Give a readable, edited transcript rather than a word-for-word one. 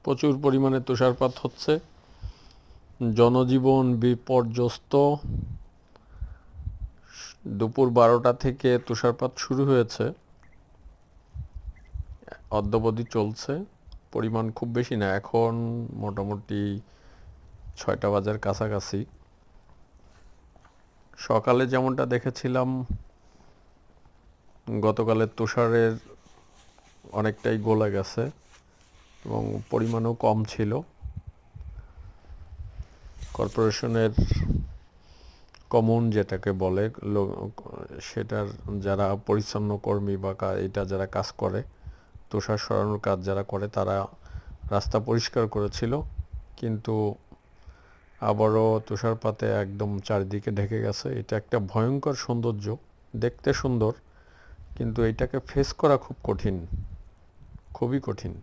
প্রচুর পরিমাণে তুষারপাত হচ্ছে, জনজীবন বিপর্যস্ত। দুপুর 12টা থেকে তুষারপাত শুরু হয়েছে, অদ্যাবধি চলছে। পরিমাণ খুব বেশি না, এখন মোটামুটি 6টা বাজার কাছাকাছি। সকালে যেমনটা দেখেছিলাম, গতকালের তুষারের অনেকটাই গলে গেছে এবং পরিমাণও কম ছিল। কর্পোরেশনের কমন যেটাকে বলে, সেটার যারা পরিচ্ছন্ন কর্মী বা এটা যারা কাজ করে, তুষার সরানোর কাজ যারা করে, তারা রাস্তা পরিষ্কার করেছিল, কিন্তু আবারও তুষারপাতে একদম চারিদিকে ঢেকে গেছে। এটা একটা ভয়ঙ্কর সৌন্দর্য, দেখতে সুন্দর, কিন্তু এটাকে ফেস করা খুব কঠিন, খুবই কঠিন।